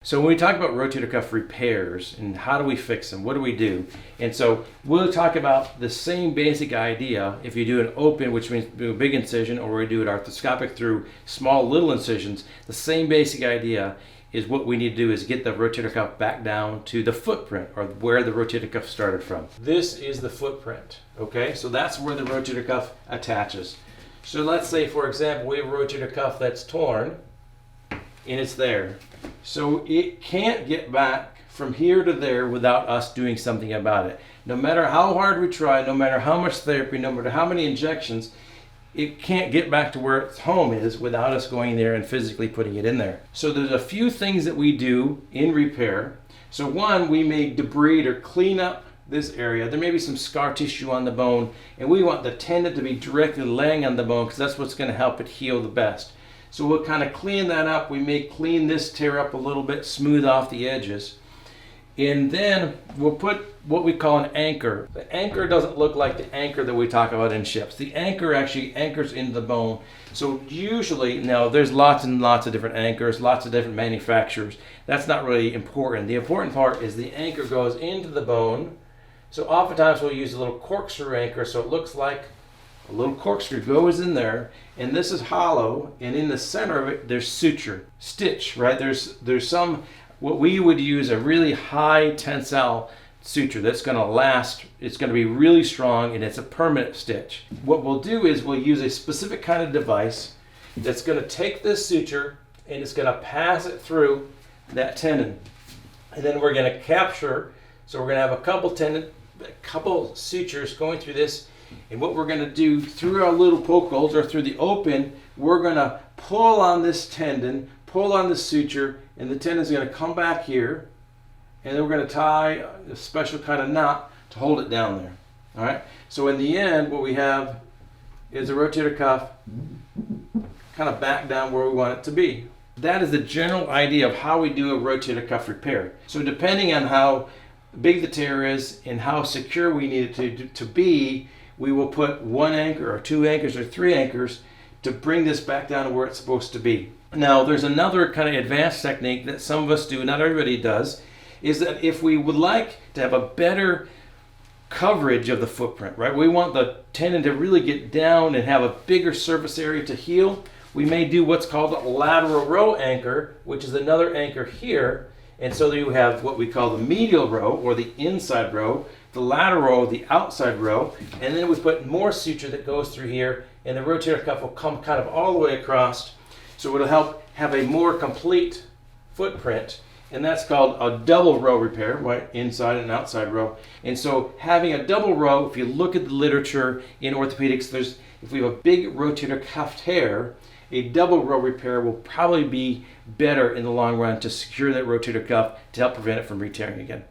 So when we talk about rotator cuff repairs and how do we fix them, what do we do? And so we'll talk about the same basic idea if you do an open, which means do a big incision, or we do it arthroscopic through small little incisions. The same basic idea is what we need to do is get the rotator cuff back down to the footprint or where the rotator cuff started from. This is the footprint, okay? So that's where the rotator cuff attaches. So let's say, for example, we have a rotator cuff that's torn and it's there. So it can't get back from here to there without us doing something about it. No matter how hard we try, no matter how much therapy, no matter how many injections, it can't get back to where its home is without us going there and physically putting it in there. So there's a few things that we do in repair. So one, we may debride or clean up this area. There may be some scar tissue on the bone, and we want the tendon to be directly laying on the bone because that's what's going to help it heal the best. So we'll kind of clean that up. We may clean this tear up a little bit, smooth off the edges. And then we'll put what we call an anchor. The anchor doesn't look like the anchor that we talk about in ships. The anchor actually anchors into the bone. So usually, now there's lots and lots of different anchors, lots of different manufacturers. That's not really important. The important part is the anchor goes into the bone. So oftentimes we'll use a little corkscrew anchor, so it looks like a little corkscrew goes in there, and this is hollow, and in the center of it there's suture, stitch, right? There's some, what we would use a really high tensile suture that's going to last. It's going to be really strong, and it's a permanent stitch. What we'll do is we'll use a specific kind of device that's going to take this suture and it's going to pass it through that tendon, and then we're going to capture. So we're going to have a couple sutures going through this. And what we're going to do through our little poke holes or through the open, we're going to pull on this tendon, pull on the suture, and the tendon is going to come back here. And then we're going to tie a special kind of knot to hold it down there. All right. So in the end, what we have is a rotator cuff kind of back down where we want it to be. That is the general idea of how we do a rotator cuff repair. So depending on how big the tear is and how secure we need it to be, we will put one anchor or two anchors or three anchors to bring this back down to where it's supposed to be. Now, there's another kind of advanced technique that some of us do, not everybody does, is that if we would like to have a better coverage of the footprint, right? We want the tendon to really get down and have a bigger surface area to heal. We may do what's called a lateral row anchor, which is another anchor here. And so you have what we call the medial row or the inside row, the lateral row, the outside row, and then we put more suture that goes through here, and the rotator cuff will come kind of all the way across. So it'll help have a more complete footprint, and that's called a double row repair, right? Inside and outside row. And so having a double row, if you look at the literature in orthopedics, if we have a big rotator cuff tear, a double row repair will probably be better in the long run to secure that rotator cuff to help prevent it from re-tearing again.